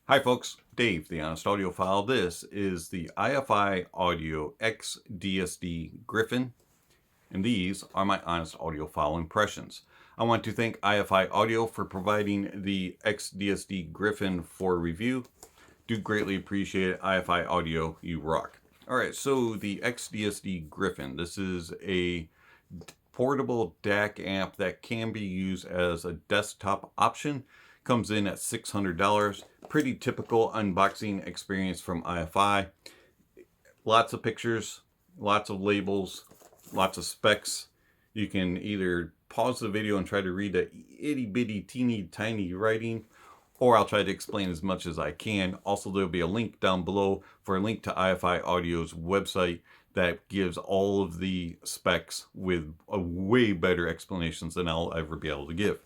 Hi folks, Dave, the Honest Audiophile. This is the iFi Audio xDSD Gryphon, and these are my Honest Audiophile impressions. I want to thank iFi Audio for providing the xDSD Gryphon for review. Do greatly appreciate it. iFi Audio, you rock. Alright, so the xDSD Gryphon. This is a portable DAC amp that can be used as a desktop option. Comes in at $600. Pretty typical unboxing experience from iFi. Lots of pictures, lots of labels, lots of specs. You can either pause the video and try to read the itty bitty teeny tiny writing, or I'll try to explain as much as I can. Also, there'll be a link down below for a link to iFi Audio's website that gives all of the specs with a way better explanations than I'll ever be able to give.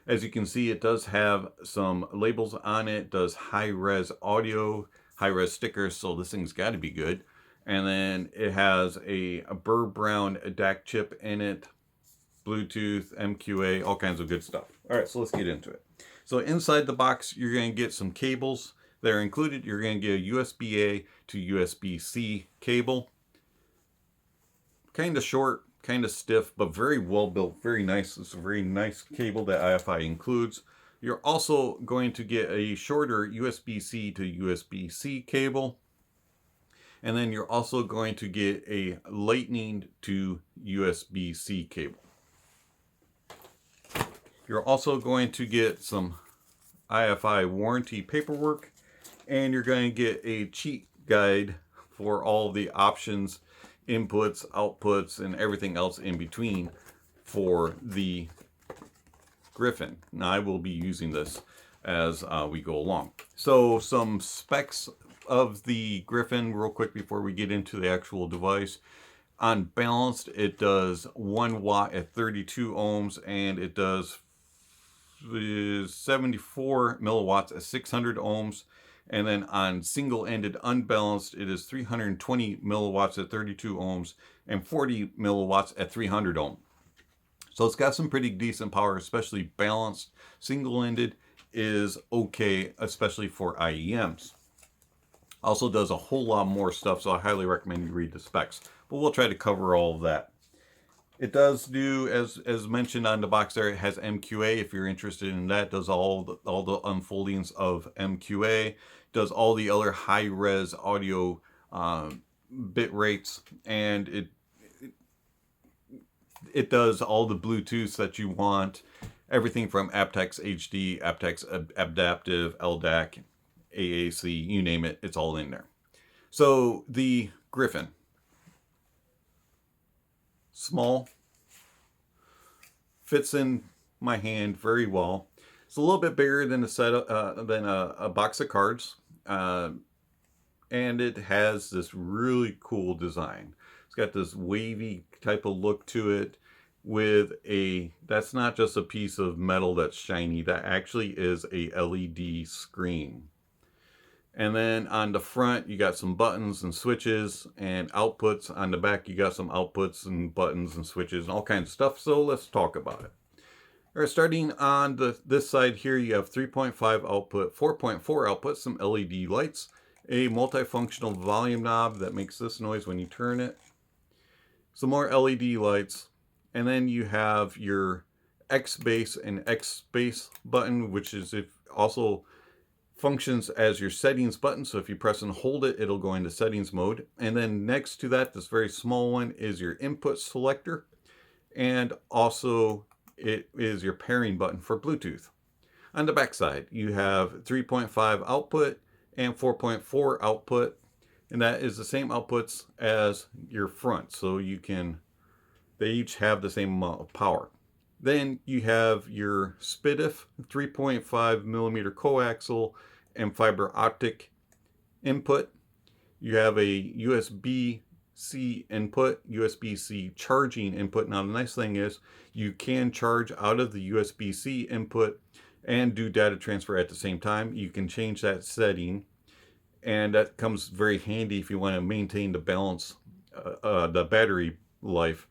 As you can see, it does have some labels on it. It does high-res audio, high-res stickers, so this thing's got to be good. And then it has a Burr Brown DAC chip in it, Bluetooth, MQA, all kinds of good stuff. All right, so let's get into it. So inside the box, you're going to get some cables that are included. You're going to get a USB-A to USB-C cable. Kind of short, kind of stiff, but very well built, very nice. It's a very nice cable that iFi includes. You're also going to get a shorter USB-C to USB-C cable. And then you're also going to get a Lightning to USB-C cable. You're also going to get some iFi warranty paperwork, and you're going to get a cheat guide for all the options, inputs, outputs, and everything else in between for the Gryphon. Now I will be using this as we go along. So some specs of the Gryphon real quick before we get into the actual device. On balanced, it does 1 watt at 32 ohms, and it does 74 milliwatts at 600 ohms. And then on single-ended unbalanced, it is 320 milliwatts at 32 ohms and 40 milliwatts at 300 ohms. So it's got some pretty decent power, especially balanced. Single-ended is okay, especially for IEMs. Also does a whole lot more stuff, so I highly recommend you read the specs. But we'll try to cover all of that. It does do, as mentioned on the box there, it has MQA if you're interested in that. It does all the unfoldings of MQA. Does all the other high-res audio bit rates, and it does all the Bluetooths that you want. Everything from aptX HD, aptX Adaptive, LDAC, AAC, you name it, it's all in there. So the Gryphon. Small, fits in my hand very well. It's a little bit bigger than a box of cards, and it has this really cool design. It's got this wavy type of look to it with that's not just a piece of metal that's shiny, that actually is a LED screen. And then on the front, you got some buttons and switches and outputs. On the back, you got some outputs and buttons and switches and all kinds of stuff. So let's talk about it. All right, starting on this side here, you have 3.5 output, 4.4 output, some LED lights, a multifunctional volume knob that makes this noise when you turn it, some more LED lights, and then you have your X bass and X space button, which is also functions as your settings button. So if you press and hold it, it'll go into settings mode. And then next to that, this very small one is your input selector. And also it is your pairing button for Bluetooth. On the back side, you have 3.5 output and 4.4 output. And that is the same outputs as your front. So they each have the same amount of power. Then you have your SPDIF 3.5 millimeter coaxial and fiber optic input. You have a USB-C input, USB-C charging input. Now the nice thing is you can charge out of the USB-C input and do data transfer at the same time. You can change that setting, and that comes very handy if you want to maintain the balance, the battery life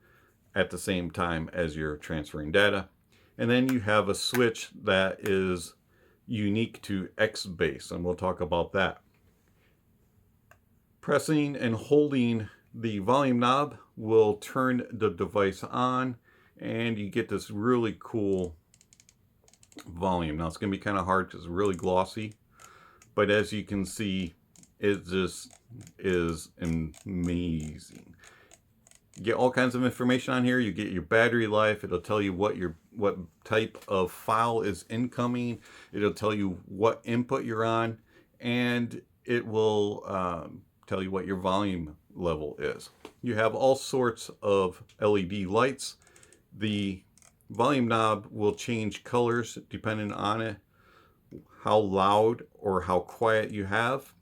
at the same time as you're transferring data. And then you have a switch that is unique to X bass, and we'll talk about that. Pressing and holding the volume knob will turn the device on, and you get this really cool volume. Now it's going to be kind of hard because it's really glossy, but as you can see, it just is amazing. You get all kinds of information on here. You get your battery life. It'll tell you what type of file is incoming. It'll tell you what input you're on, and it will tell you what your volume level is. You have all sorts of LED lights. The volume knob will change colors depending on it, how loud or how quiet you have.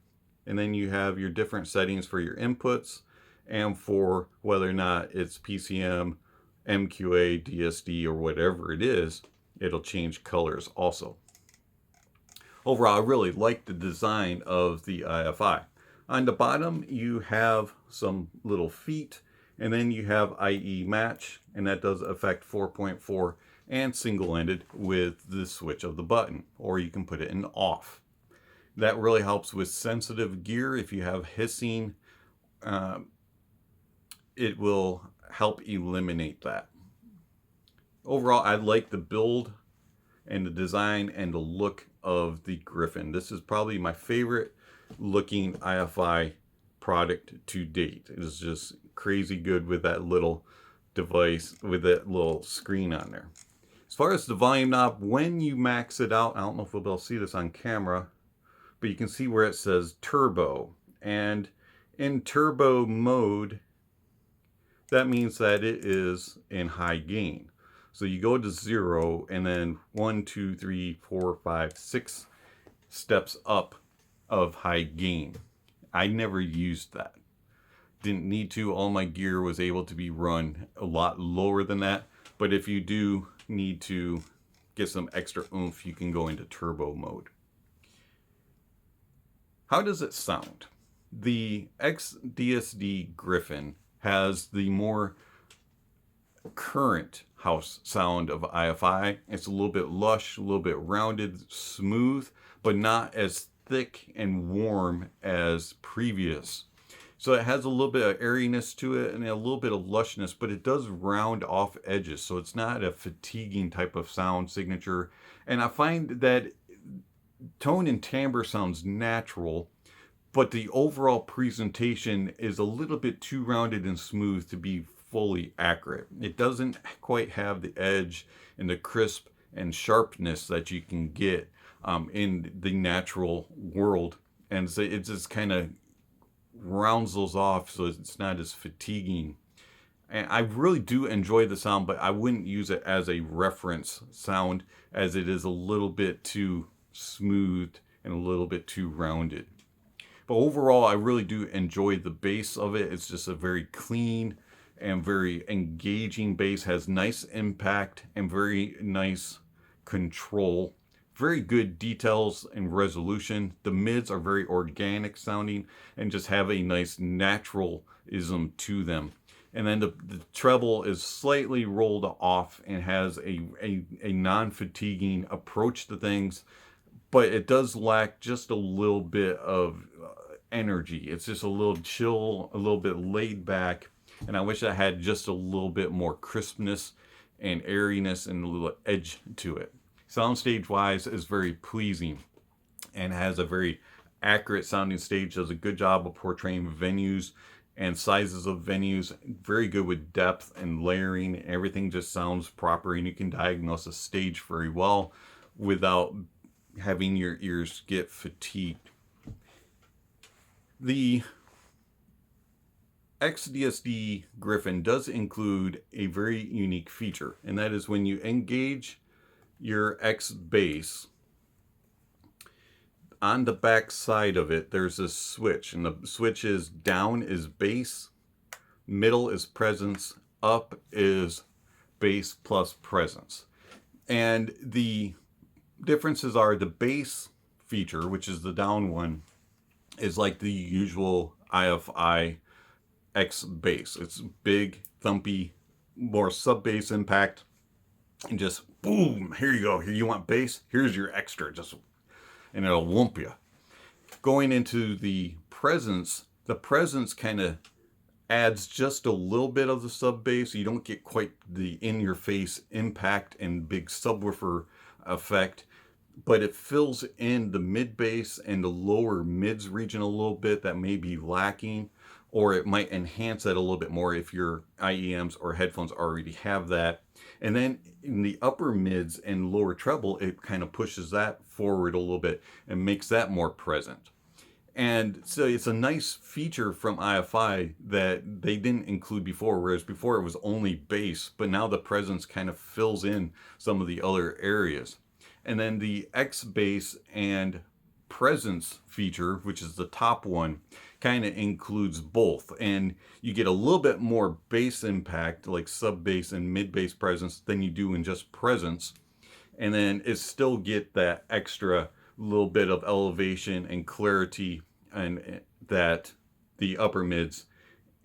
And then you have your different settings for your inputs and for whether or not it's PCM, MQA, DSD, or whatever it is, it'll change colors also. Overall, I really like the design of the iFi. On the bottom, you have some little feet, and then you have IE match, and that does affect 4.4 and single-ended with the switch of the button, or you can put it in off. That really helps with sensitive gear. If you have hissing, it will help eliminate that. Overall, I like the build and the design and the look of the Gryphon. This is probably my favorite looking iFi product to date. It is just crazy good with that little device, with that little screen on there. As far as the volume knob, when you max it out, I don't know if we'll be able to see this on camera, but you can see where it says turbo. And in turbo mode, that means that it is in high gain. So you go to 0 and then 1, 2, 3, 4, 5, 6 steps up of high gain. I never used that. Didn't need to. All my gear was able to be run a lot lower than that. But if you do need to get some extra oomph, you can go into turbo mode. How does it sound? The xDSD Gryphon has the more current house sound of iFi. It's a little bit lush, a little bit rounded, smooth, but not as thick and warm as previous. So it has a little bit of airiness to it and a little bit of lushness, but it does round off edges. So it's not a fatiguing type of sound signature. And I find that tone and timbre sounds natural, but the overall presentation is a little bit too rounded and smooth to be fully accurate. It doesn't quite have the edge and the crisp and sharpness that you can get in the natural world. And so it just kind of rounds those off so it's not as fatiguing. And I really do enjoy the sound, but I wouldn't use it as a reference sound, as it is a little bit too smooth and a little bit too rounded. But overall, I really do enjoy the bass of it. It's just a very clean and very engaging bass, has nice impact and very nice control. Very good details and resolution. The mids are very organic sounding and just have a nice naturalism to them. And then the treble is slightly rolled off and has a non-fatiguing approach to things, but it does lack just a little bit of energy. It's just a little chill, a little bit laid back, and I wish I had just a little bit more crispness and airiness and a little edge to it. Soundstage wise is very pleasing and has a very accurate sounding stage, does a good job of portraying venues and sizes of venues, very good with depth and layering. Everything just sounds proper, and you can diagnose a stage very well without having your ears get fatigued. The xDSD Gryphon does include a very unique feature, and that is when you engage your X bass, on the back side of it there's a switch, and the switch is down is bass, middle is presence, up is bass plus presence. And the differences are the bass feature, which is the down one, is like the usual iFi X bass. It's big, thumpy, more sub bass impact, and just boom, here you go. Here you want bass, here's your extra, just and it'll whoomp you. Going into the presence kind of adds just a little bit of the sub bass. You don't get quite the in-your-face impact and big subwoofer effect, but it fills in the mid bass and the lower mids region a little bit that may be lacking, or it might enhance that a little bit more if your IEMs or headphones already have that. And then in the upper mids and lower treble, it kind of pushes that forward a little bit and makes that more present. And so it's a nice feature from iFi that they didn't include before, whereas before it was only bass, but now the presence kind of fills in some of the other areas. And then the X bass and presence feature, which is the top one, kind of includes both. And you get a little bit more bass impact, like sub bass and mid bass presence, than you do in just presence. And then it still get that extra little bit of elevation and clarity and that the upper mids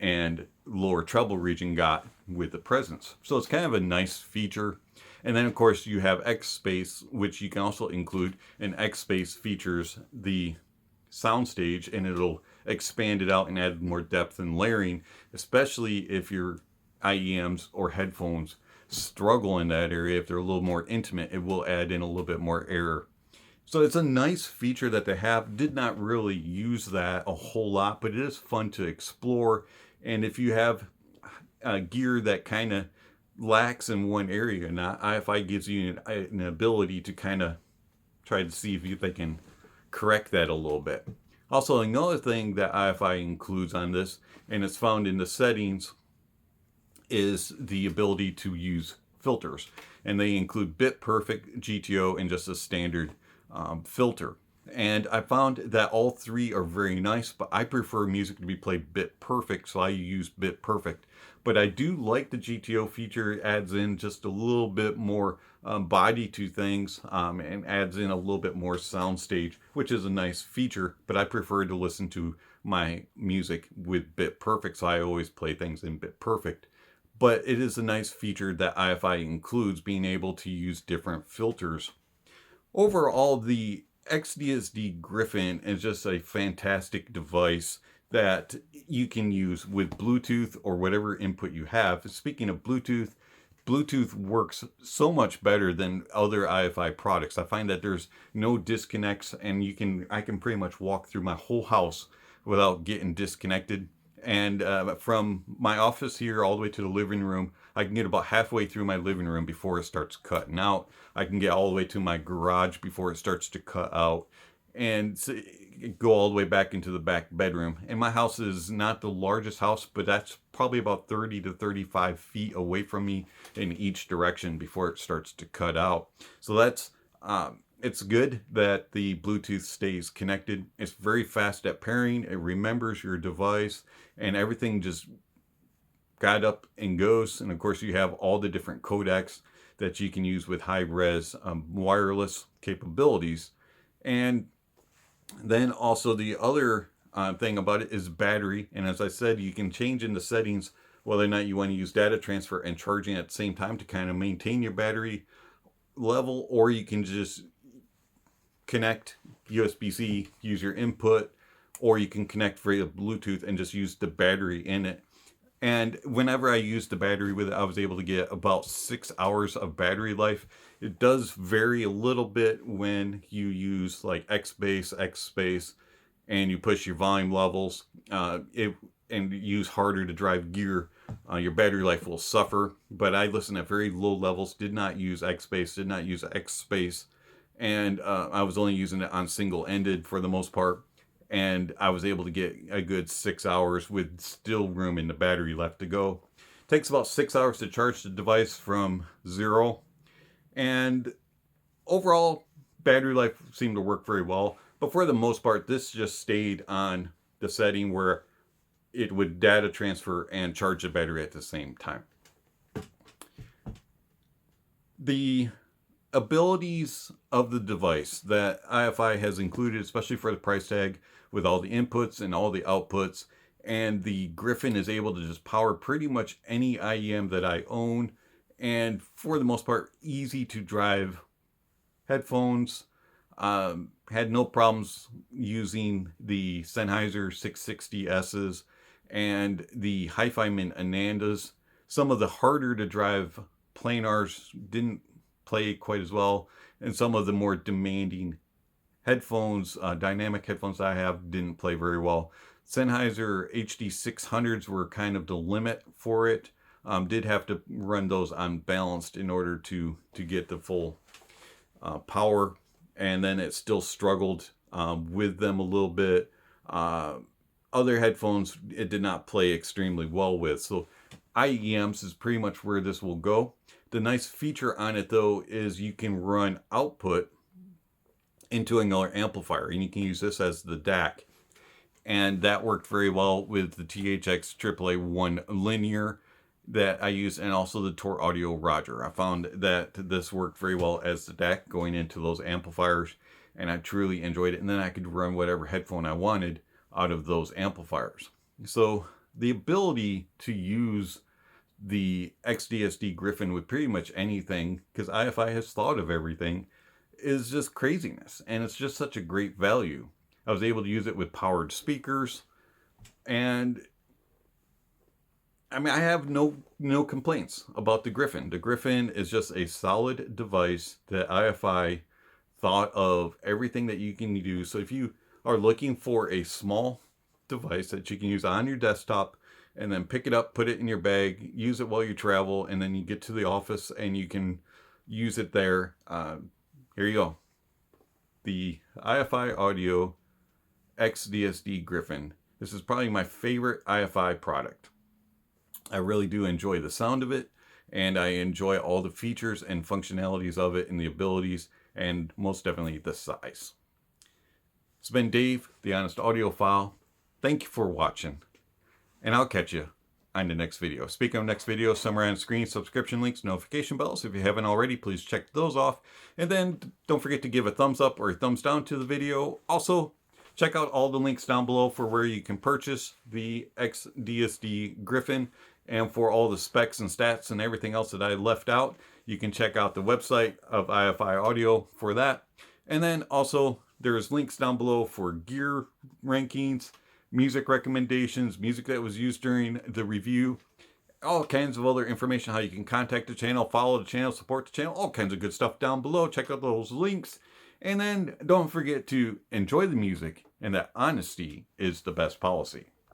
and lower treble region got with the presence. So it's kind of a nice feature. And then of course you have X Space, which you can also include, and X Space features the soundstage, and it'll expand it out and add more depth and layering, especially if your IEMs or headphones struggle in that area. If they're a little more intimate, it will add in a little bit more air. So it's a nice feature that they have. Did not really use that a whole lot, but it is fun to explore. And if you have gear that kind of lacks in one area, and iFi gives you an ability to kind of try to see if they can correct that a little bit. Also, another thing that iFi includes on this, and it's found in the settings, is the ability to use filters. And they include Bit Perfect, GTO, and just a standard filter. And I found that all three are very nice, but I prefer music to be played bit perfect, so I use Bit Perfect. But I do like the GTO feature. It adds in just a little bit more body to things, and adds in a little bit more soundstage, which is a nice feature, but I prefer to listen to my music with Bit Perfect, so I always play things in Bit Perfect. But it is a nice feature that iFi includes, being able to use different filters. Overall, the xDSD Gryphon is just a fantastic device that you can use with Bluetooth or whatever input you have. Speaking of Bluetooth, Bluetooth works so much better than other iFi products. I find that there's no disconnects, and I can pretty much walk through my whole house without getting disconnected. And from my office here all the way to the living room, I can get about halfway through my living room before it starts cutting out. I can get all the way to my garage before it starts to cut out, and go all the way back into the back bedroom. And my house is not the largest house, but that's probably about 30 to 35 feet away from me in each direction before it starts to cut out. So that's it's good that the Bluetooth stays connected. It's very fast at pairing. It remembers your device, and everything just got up and goes. And of course you have all the different codecs that you can use with high res wireless capabilities. And then also the other thing about it is battery. And as I said, you can change in the settings whether or not you want to use data transfer and charging at the same time to kind of maintain your battery level, or you can just connect USB-C, use your input, or you can connect via Bluetooth and just use the battery in it. And whenever I used the battery with it, I was able to get about 6 hours of battery life. It does vary a little bit when you use like X bass, X space, and you push your volume levels and use harder to drive gear. Your battery life will suffer. But I listen at very low levels, did not use X bass, did not use X space, and I was only using it on single-ended for the most part. And I was able to get a good 6 hours with still room in the battery left to go. It takes about 6 hours to charge the device from zero. And overall, battery life seemed to work very well. But for the most part, this just stayed on the setting where it would data transfer and charge the battery at the same time. The abilities of the device that iFi has included, especially for the price tag, with all the inputs and all the outputs, and the Gryphon is able to just power pretty much any IEM that I own, and for the most part easy to drive headphones, Had no problems using the Sennheiser 660Ss and the Hifi Min Anandas. Some of the harder to drive planars didn't play quite as well, and some of the more demanding headphones, dynamic headphones I have, didn't play very well. Sennheiser HD600s were kind of the limit for it. Did have to run those unbalanced in order to get the full power, and then it still struggled with them a little bit. Other headphones it did not play extremely well with. So IEMs is pretty much where this will go. The nice feature on it though is you can run output into another amplifier, and you can use this as the DAC. And that worked very well with the THX AAA 1 linear that I use, and also the Tor Audio Roger. I found that this worked very well as the DAC going into those amplifiers, and I truly enjoyed it. And then I could run whatever headphone I wanted out of those amplifiers. So the ability to use the xDSD Gryphon with pretty much anything, because iFi has thought of everything, is just craziness. And it's just such a great value. I was able to use it with powered speakers, and I mean, I have no complaints about the Gryphon. The Gryphon is just a solid device that iFi thought of everything that you can do. So if you are looking for a small device that you can use on your desktop, and then pick it up, put it in your bag, use it while you travel, and then you get to the office and you can use it there. Here you go. The iFi Audio xDSD Gryphon. This is probably my favorite iFi product. I really do enjoy the sound of it, and I enjoy all the features and functionalities of it and the abilities, and most definitely the size. It's been Dave, the Honest Audiophile. Thank you for watching, and I'll catch you on the next video. Speaking of next video, somewhere on the screen, subscription links, notification bells. If you haven't already, please check those off. And then don't forget to give a thumbs up or a thumbs down to the video. Also, check out all the links down below for where you can purchase the xDSD Gryphon, and for all the specs and stats and everything else that I left out, you can check out the website of iFi Audio for that. And then also there's links down below for gear rankings, music recommendations, music that was used during the review, all kinds of other information, how you can contact the channel, follow the channel, support the channel, all kinds of good stuff down below. Check out those links. And then don't forget to enjoy the music, and that honesty is the best policy.